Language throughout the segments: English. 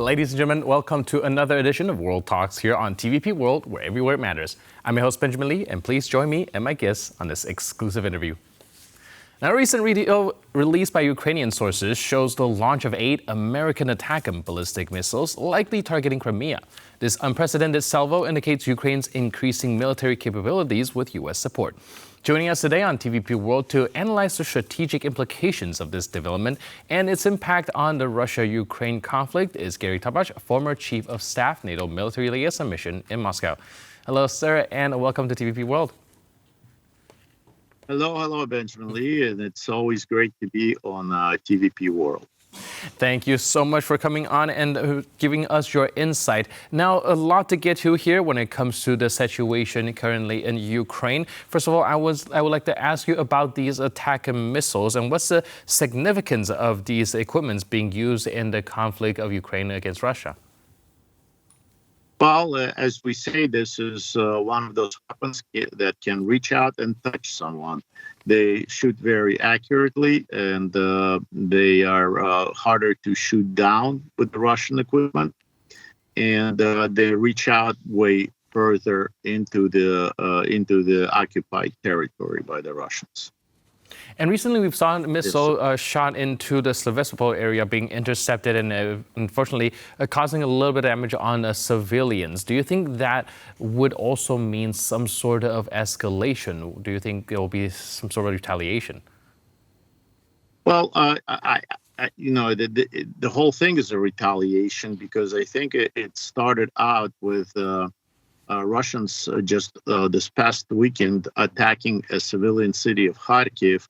Ladies and gentlemen, welcome to another edition of World Talks here on TVP World, where everywhere it matters. I'm your host, Benjamin Lee, and please join me and my guests on this exclusive interview. Now, a recent video released by Ukrainian sources shows the launch of 8 American ATACMS ballistic missiles likely targeting Crimea. This unprecedented salvo indicates Ukraine's increasing military capabilities with U.S. support. Joining us today on TVP World to analyze the strategic implications of this development and its impact on the Russia-Ukraine conflict is Gary Tabach, former Chief of Staff, NATO Military Liaison Mission in Moscow. Hello, sir, and welcome to TVP World. Hello, Benjamin Lee, and it's always great to be on TVP World. Thank you so much for coming on and giving us your insight. Now, a lot to get to here when it comes to the situation currently in Ukraine. First of all, I would like to ask you about these ATACMS missiles and what's the significance of these equipments being used in the conflict of Ukraine against Russia? Well, as we say, this is one of those weapons that can reach out and touch someone. They shoot very accurately, and they are harder to shoot down with the Russian equipment. And they reach out way further into the occupied territory by the Russians. And recently we've saw a missile shot into the Sevastopol area being intercepted and unfortunately causing a little bit of damage on civilians. Do you think that would also mean some sort of escalation? Do you think there will be some sort of retaliation? Well, the whole thing is a retaliation because I think it started out with Russians just this past weekend attacking a civilian city of Kharkiv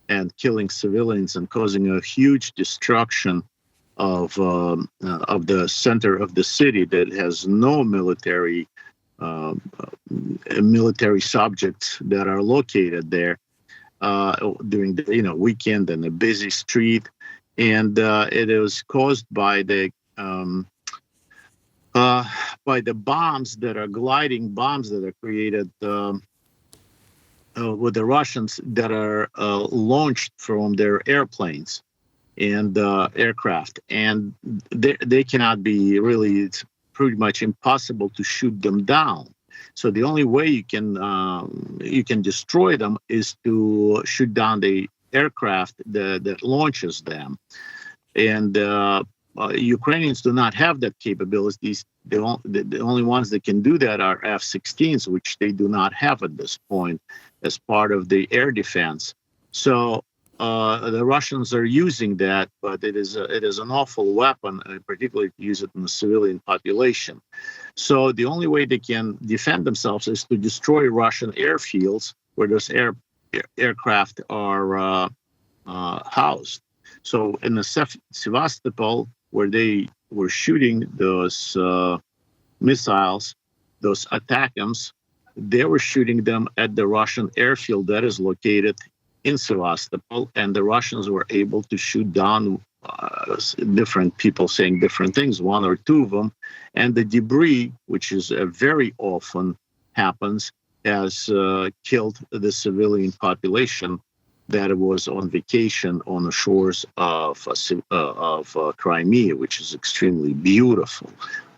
and killing civilians and causing a huge destruction of the center of the city that has no military subjects that are located there during the weekend and a busy street, and it was caused by the bombs that are gliding bombs that are created with the Russians that are launched from their airplanes and aircraft, and they cannot be really. It's pretty much impossible to shoot them down. So the only way you can destroy them is to shoot down the aircraft that launches them, and Ukrainians do not have that capability. The only ones that can do that are F-16s, which they do not have at this point as part of the air defense. So the Russians are using that, but it is an awful weapon, particularly to use it in the civilian population. So the only way they can defend themselves is to destroy Russian airfields where those aircraft are housed. So in the Sevastopol, where they were shooting those missiles, those ATACMS, they were shooting them at the Russian airfield that is located in Sevastopol, and the Russians were able to shoot down different people saying different things, 1 or 2 of them, and the debris, which is very often happens, has killed the civilian population that was on vacation on the shores of Crimea, which is extremely beautiful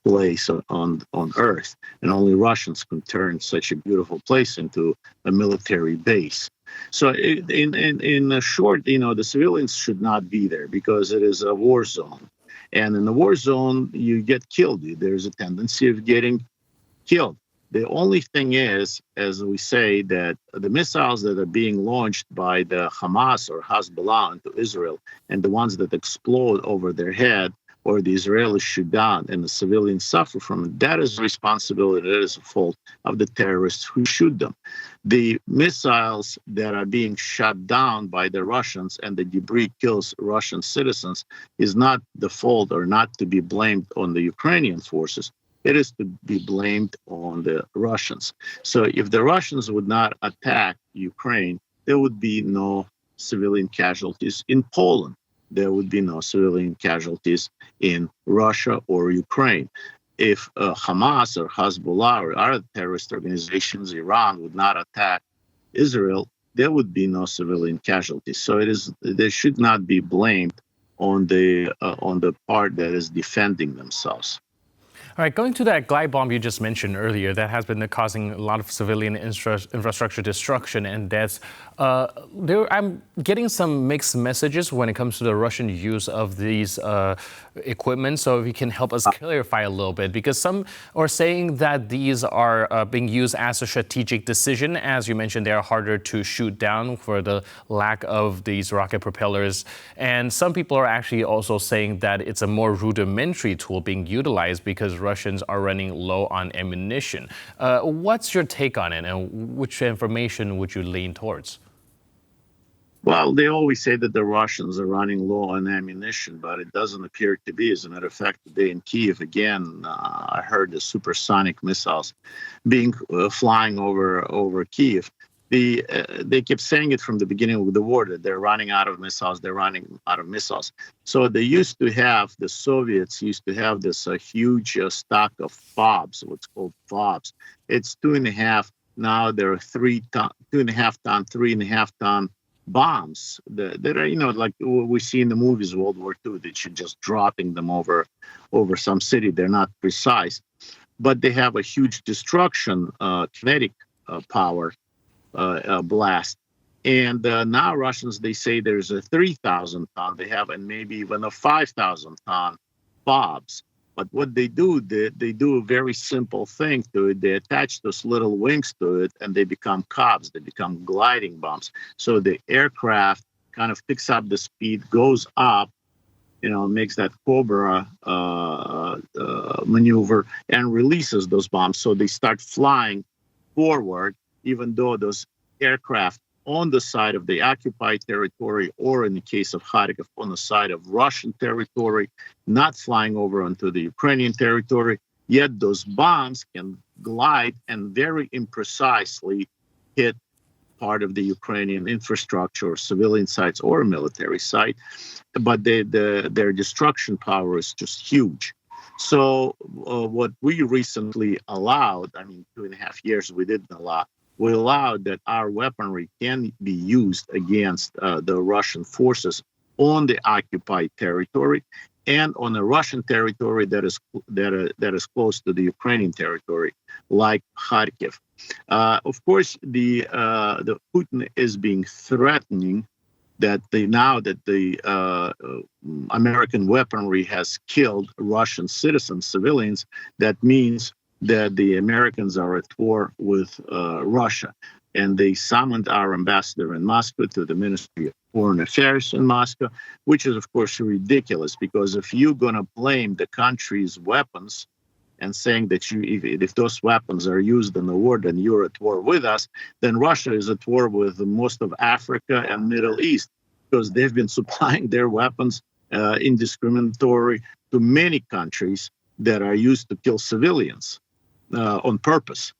place on Earth, and only Russians can turn such a beautiful place into a military base. So, in short, the civilians should not be there because it is a war zone, and in the war zone, you get killed. There's a tendency of getting killed. The only thing is, as we say, that the missiles that are being launched by the Hamas or Hezbollah into Israel and the ones that explode over their head or the Israelis shoot down and the civilians suffer from it, that is responsibility, that is a fault of the terrorists who shoot them. The missiles that are being shot down by the Russians and the debris kills Russian citizens is not the fault or not to be blamed on the Ukrainian forces. It is to be blamed on the Russians. So if the Russians would not attack Ukraine, there would be no civilian casualties in Poland. There would be no civilian casualties in Russia or Ukraine. If Hamas or Hezbollah or other terrorist organizations, Iran, would not attack Israel, there would be no civilian casualties. So they should not be blamed on the part that is defending themselves. All right, going to that glide bomb you just mentioned earlier, that has been causing a lot of civilian infrastructure destruction and deaths. I'm getting some mixed messages when it comes to the Russian use of these equipment. So if you can help us clarify a little bit, because some are saying that these are being used as a strategic decision. As you mentioned, they are harder to shoot down for the lack of these rocket propellers. And some people are actually also saying that it's a more rudimentary tool being utilized because Russians are running low on ammunition. What's your take on it, and which information would you lean towards? Well, they always say that the Russians are running low on ammunition, but it doesn't appear to be. As a matter of fact, today in Kiev, again, I heard the supersonic missiles being flying over Kiev. They kept saying it from the beginning of the war that they're running out of missiles. They're running out of missiles. So the Soviets used to have this huge stock of FOBs, what's called FOBs. It's 2.5. Now there are 2.5 ton, 3.5 ton bombs that are, like we see in the movies, World War II, that you're just dropping them over some city. They're not precise, but they have a huge destruction, kinetic power blast. And now Russians, they say there's a 3,000 ton. They have, and maybe even a 5,000 ton FOBs. But what they do, they do a very simple thing to it. They attach those little wings to it, and they become COBs. They become gliding bombs. So the aircraft kind of picks up the speed, goes up, makes that Cobra maneuver, and releases those bombs. So they start flying forward, even though those aircraft on the side of the occupied territory, or in the case of Kharkiv, on the side of Russian territory, not flying over onto the Ukrainian territory, yet those bombs can glide and very imprecisely hit part of the Ukrainian infrastructure, or civilian sites, or a military site. But their destruction power is just huge. So what we recently allowed, 2.5 years we didn't allow, we allowed that our weaponry can be used against the Russian forces on the occupied territory and on the Russian territory that is close to the Ukrainian territory, like Kharkiv. Of course, the Putin is being threatening that now that the American weaponry has killed Russian citizens, civilians, that means that the Americans are at war with Russia. And they summoned our ambassador in Moscow to the Ministry of Foreign Affairs in Moscow, which is, of course, ridiculous, because if you're going to blame the country's weapons and saying that if those weapons are used in the war, then you're at war with us, then Russia is at war with most of Africa and Middle East, because they've been supplying their weapons indiscriminately to many countries that are used to kill civilians on purpose.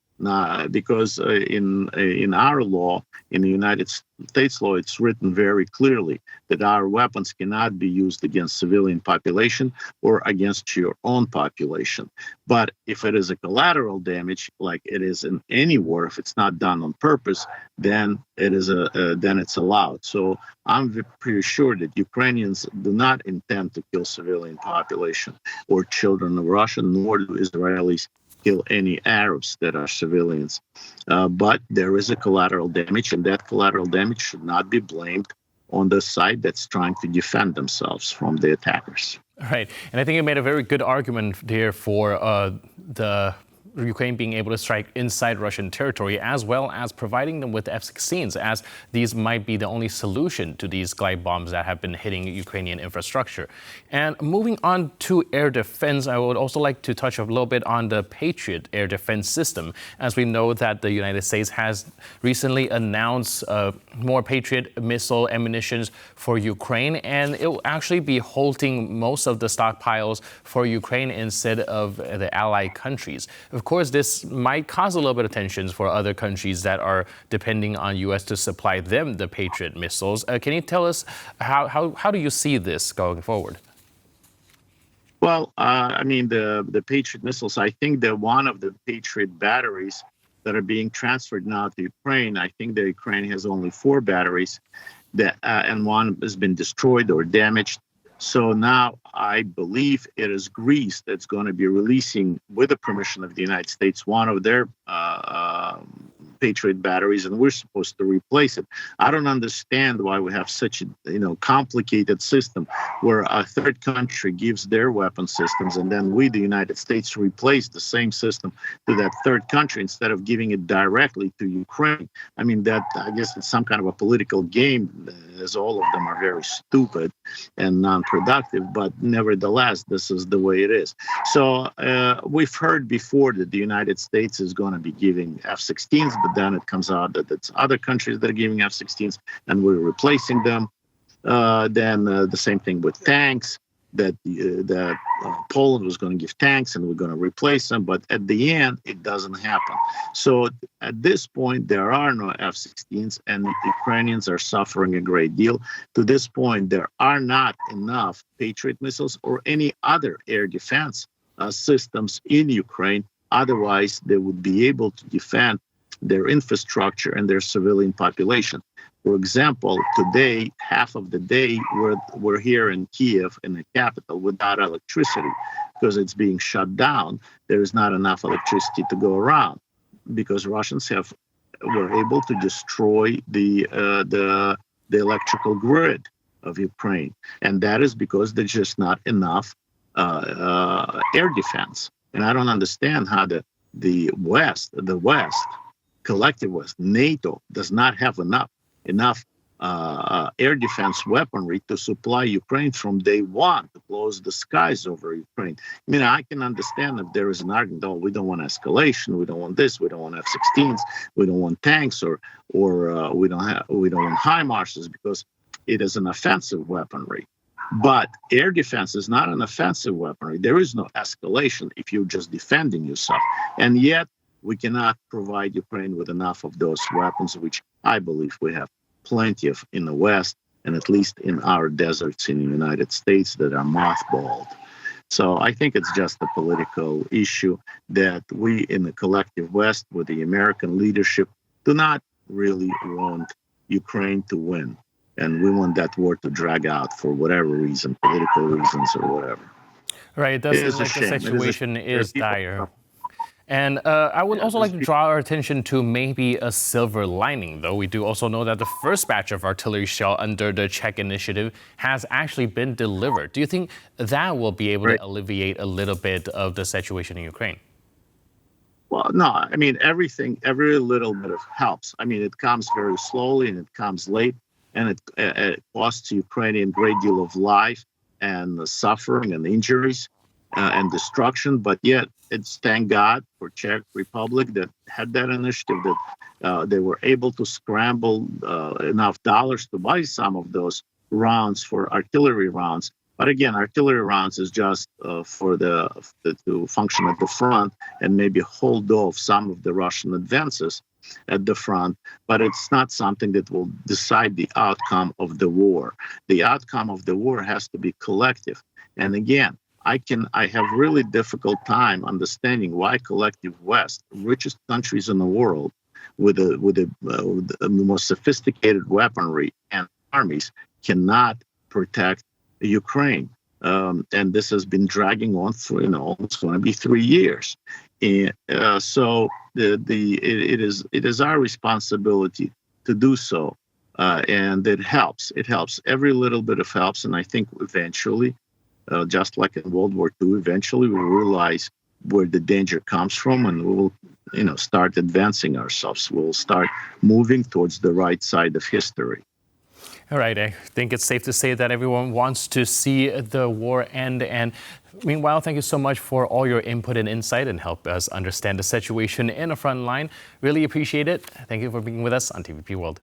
Because in our law, in the United States law, it's written very clearly that our weapons cannot be used against civilian population or against your own population. But if it is a collateral damage, like it is in any war, if it's not done on purpose, then then it's allowed. So I'm pretty sure that Ukrainians do not intend to kill civilian population or children of Russia, nor do Israelis kill any Arabs that are civilians. But there is a collateral damage, and that collateral damage should not be blamed on the side that's trying to defend themselves from the attackers. Right. And I think you made a very good argument there for the Ukraine being able to strike inside Russian territory, as well as providing them with F-16s, as these might be the only solution to these glide bombs that have been hitting Ukrainian infrastructure. And moving on to air defense, I would also like to touch a little bit on the Patriot air defense system, as we know that the United States has recently announced more Patriot missile ammunition for Ukraine, and it will actually be holding most of the stockpiles for Ukraine instead of the allied countries. Of course, this might cause a little bit of tensions for other countries that are depending on U.S. to supply them the Patriot missiles. Can you tell us how do you see this going forward? Well, the Patriot missiles, I think they're one of the Patriot batteries that are being transferred now to Ukraine. I think that Ukraine has only 4 batteries, and one has been destroyed or damaged. So now I believe it is Greece that's going to be releasing, with the permission of the United States, one of their Patriot batteries, and we're supposed to replace it. I don't understand why we have such a complicated system where a third country gives their weapon systems, and then we, the United States, replace the same system to that third country instead of giving it directly to Ukraine. I mean, that I guess it's some kind of a political game, as all of them are very stupid and non-productive. But nevertheless, this is the way it is. So we've heard before that the United States is going to be giving F-16s, but then it comes out that it's other countries that are giving F-16s, and we're replacing them. Then the same thing with tanks, that Poland was going to give tanks and we're going to replace them. But at the end, it doesn't happen. So at this point, there are no F-16s, and the Ukrainians are suffering a great deal. To this point, there are not enough Patriot missiles or any other air defense systems in Ukraine. Otherwise, they would be able to defend their infrastructure and their civilian population. For example, today, half of the day, we're here in Kiev, in the capital, without electricity because it's being shut down. There is not enough electricity to go around because Russians were able to destroy the electrical grid of Ukraine, and that is because there's just not enough air defense. And I don't understand how the West, collective West, NATO, does not have enough air defense weaponry to supply Ukraine from day one, to close the skies over Ukraine. I mean, I can understand if there is an argument, we don't want escalation, we don't want this, we don't want F-16s, we don't want tanks, or we don't want HIMARSs because it is an offensive weaponry. But air defense is not an offensive weaponry. There is no escalation if you're just defending yourself. And yet, we cannot provide Ukraine with enough of those weapons, which I believe we have plenty of in the West, and at least in our deserts in the United States that are mothballed. So I think it's just a political issue that we in the collective West, with the American leadership, do not really want Ukraine to win. And we want that war to drag out for whatever reason, political reasons or whatever. Right, it does seem like the situation is dire. And I would also like to draw our attention to maybe a silver lining, though. We do also know that the first batch of artillery shell under the Czech initiative has actually been delivered. Do you think that will be able to alleviate a little bit of the situation in Ukraine? Well, no, I mean, every little bit of helps. I mean, it comes very slowly and it comes late, and it costs Ukraine a great deal of life and suffering and injuries and destruction. But yet, it's thank God for Czech Republic that had that initiative, that they were able to scramble enough dollars to buy some of those rounds for artillery rounds. But again, artillery rounds is just to function at the front and maybe hold off some of the Russian advances at the front. But it's not something that will decide the outcome of the war. The outcome of the war has to be collective. And again, I have really difficult time understanding why collective West, richest countries in the world, with the most sophisticated weaponry and armies, cannot protect Ukraine. And this has been dragging on for almost going to be 3 years. And so it is our responsibility to do so, and it helps. It helps. Every little bit of helps, and I think eventually. Just like in World War II, eventually we'll realize where the danger comes from, and we will, start advancing ourselves. We'll start moving towards the right side of history. All right. I think it's safe to say that everyone wants to see the war end. And meanwhile, thank you so much for all your input and insight and help us understand the situation in the front line. Really appreciate it. Thank you for being with us on TVP World.